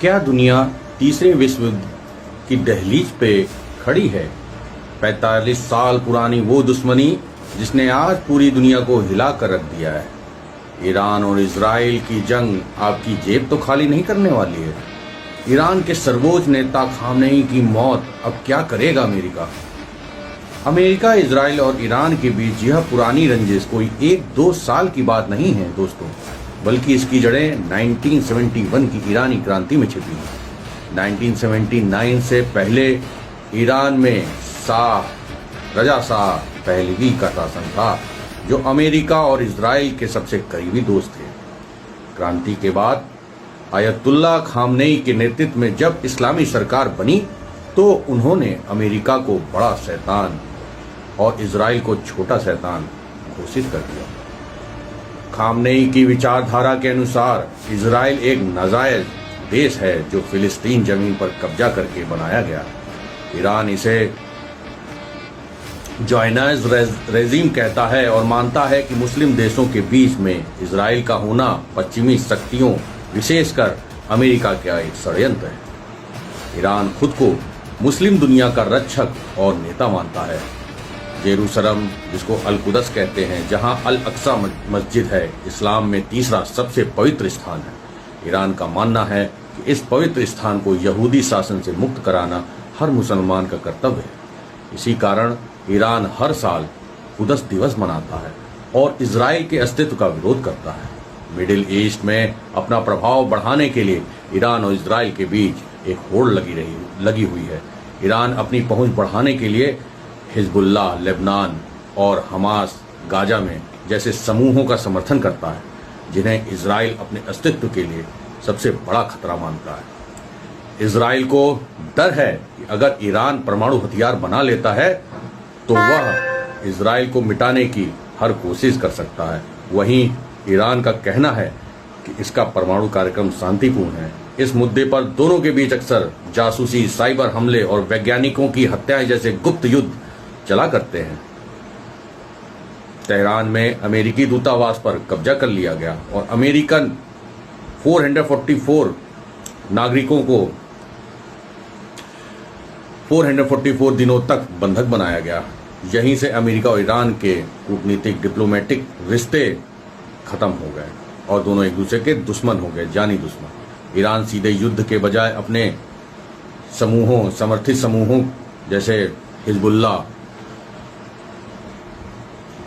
क्या दुनिया तीसरे विश्व युद्ध की दहलीज पे खड़ी है? 45 साल पुरानी वो दुश्मनी जिसने आज पूरी दुनिया को हिला कर रख दिया है। ईरान और इजराइल की जंग आपकी जेब तो खाली नहीं करने वाली है। ईरान के सर्वोच्च नेता खामनेई की मौत अब क्या करेगा अमेरिका? अमेरिका, इजराइल और ईरान के बीच यह पुरानी रंजिश कोई 1-2 साल की बात नहीं है दोस्तों, बल्कि इसकी जड़ें 1971 की ईरानी क्रांति में छिपी हैं। 1979 से पहले ईरान में रजा शाह पहलवी का शासन था, जो अमेरिका और इजराइल के सबसे करीबी दोस्त थे। क्रांति के बाद आयतुल्लाह खामनेई के नेतृत्व में जब इस्लामी सरकार बनी तो उन्होंने अमेरिका को बड़ा शैतान और इजराइल को छोटा शैतान घोषित कर दिया। खामनेई की विचारधारा के अनुसार इजराइल एक नाजायज देश है जो फिलिस्तीन जमीन पर कब्जा करके बनाया गया। ईरान इसे जॉइनर्स रेजिम कहता है और मानता है कि मुस्लिम देशों के बीच में इजराइल का होना पश्चिमी शक्तियों, विशेषकर अमेरिका का एक षड्यंत्र है। ईरान खुद को मुस्लिम दुनिया का रक्षक और नेता मानता है। जेरूसलम, जिसको अल कुदस कहते हैं, जहां अल अक्सा मस्जिद है, इस्लाम में तीसरा सबसे पवित्र स्थान है। ईरान का मानना है कि इस पवित्र स्थान को यहूदी शासन से मुक्त कराना हर मुसलमान का कर्तव्य है। इसी कारण ईरान हर साल कुदस दिवस मनाता है और इजराइल के अस्तित्व का विरोध करता है। मिडिल ईस्ट में अपना प्रभाव बढ़ाने के लिए ईरान और इजराइल के बीच एक होड़ लगी हुई है। ईरान अपनी पहुंच बढ़ाने के लिए हिजबुल्लाह, लेबनान और हमास, गाजा में जैसे समूहों का समर्थन करता है, जिन्हें इजराइल अपने अस्तित्व के लिए सबसे बड़ा खतरा मानता है। इजराइल को डर है कि अगर ईरान परमाणु हथियार बना लेता है तो वह इजराइल को मिटाने की हर कोशिश कर सकता है। वहीं ईरान का कहना है कि इसका परमाणु कार्यक्रम शांतिपूर्ण है। इस मुद्दे पर दोनों के बीच अक्सर जासूसी, साइबर हमले और वैज्ञानिकों की हत्याएं जैसे गुप्त युद्ध चला करते हैं। तेहरान में अमेरिकी दूतावास पर कब्जा कर लिया गया और अमेरिकन 444 नागरिकों को 444 दिनों तक बंधक बनाया गया। यहीं से अमेरिका और ईरान के कूटनीतिक, डिप्लोमेटिक रिश्ते खत्म हो गए और दोनों एक दूसरे के दुश्मन हो गए, जानी दुश्मन। ईरान सीधे युद्ध के बजाय अपने समर्थित समूहों जैसे हिजबुल्लाह,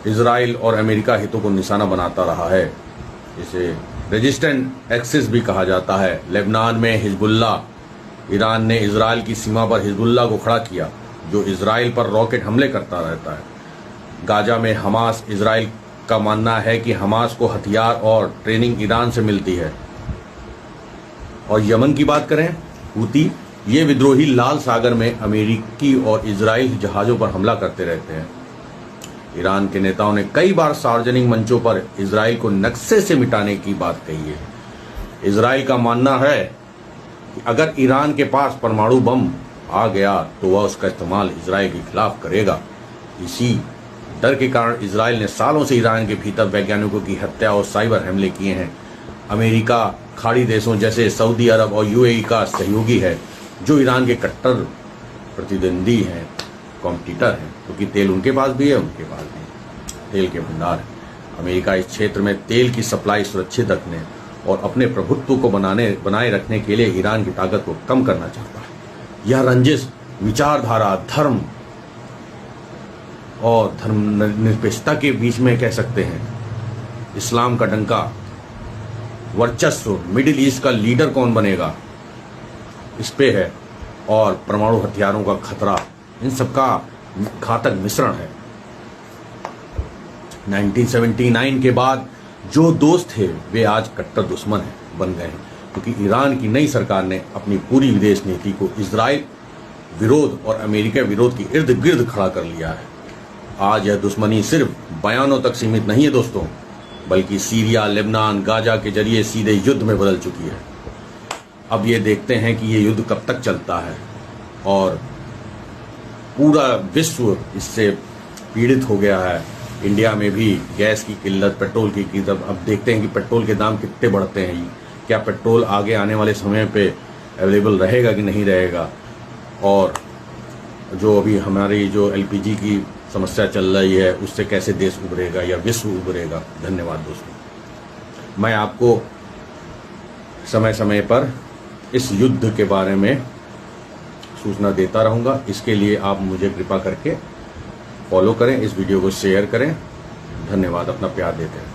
इजराइल और अमेरिका हितों को निशाना बनाता रहा है। इसे रेजिस्टेंट एक्सिस भी कहा जाता है। लेबनान में हिजबुल्लाह, ईरान ने इजराइल की सीमा पर हिजबुल्लाह को खड़ा किया, जो इजराइल पर रॉकेट हमले करता रहता है। गाजा में हमास, इजराइल का मानना है कि हमास को हथियार और ट्रेनिंग ईरान से मिलती है। और यमन की बात करें, हूती, ये विद्रोही लाल सागर में अमेरिकी और इजराइल जहाजों पर हमला करते रहते हैं। ईरान के नेताओं ने कई बार सार्वजनिक मंचों पर इजराइल को नक्शे से मिटाने की बात कही है। इजराइल का मानना है कि अगर ईरान के पास परमाणु बम आ गया तो वह उसका इस्तेमाल इजराइल के खिलाफ करेगा। इसी डर के कारण इजराइल ने सालों से ईरान के भीतर वैज्ञानिकों की हत्या और साइबर हमले किए हैं। अमेरिका खाड़ी देशों जैसे सऊदी अरब और यूएई का सहयोगी है, जो ईरान के कट्टर प्रतिद्वंदी हैं, कॉम्पिटिटर हैं, क्योंकि तेल उनके पास भी है, उनके पास भी तेल के भंडार है। अमेरिका इस क्षेत्र में तेल की सप्लाई सुरक्षित रखने और अपने प्रभुत्व को बनाए रखने के लिए ईरान की ताकत को कम करना चाहता है। यह रंजिश विचारधारा, धर्म और धर्मनिरपेक्षता के बीच में कह सकते हैं। इस्लाम का डंका, वर्चस्व, मिडिल ईस्ट का लीडर कौन बनेगा, इस पे है, और परमाणु हथियारों का खतरा, इन सबका घातक मिश्रण है। 1979 के बाद जो दोस्त थे वे आज कट्टर दुश्मन बन गए हैं, क्योंकि ईरान की नई सरकार ने अपनी पूरी विदेश नीति को इजराइल विरोध और अमेरिका विरोध के इर्द गिर्द खड़ा कर लिया है। आज यह दुश्मनी सिर्फ बयानों तक सीमित नहीं है दोस्तों, बल्कि सीरिया, लेबनान, गाजा के जरिए सीधे युद्ध में बदल चुकी है। अब ये देखते हैं कि ये युद्ध कब तक चलता है और पूरा विश्व इससे पीड़ित हो गया है। इंडिया में भी गैस की किल्लत, पेट्रोल की किल्लत, अब देखते हैं कि पेट्रोल के दाम कितने बढ़ते हैं। क्या पेट्रोल आगे आने वाले समय पे अवेलेबल रहेगा कि नहीं रहेगा, और जो अभी हमारी जो एलपीजी की समस्या चल रही है उससे कैसे देश उभरेगा या विश्व उभरेगा। धन्यवाद दोस्तों। मैं आपको समय समय पर इस युद्ध के बारे में सूचना देता रहूँगा। इसके लिए आप मुझे कृपा करके फॉलो करें, इस वीडियो को शेयर करें। धन्यवाद, अपना प्यार देते हैं।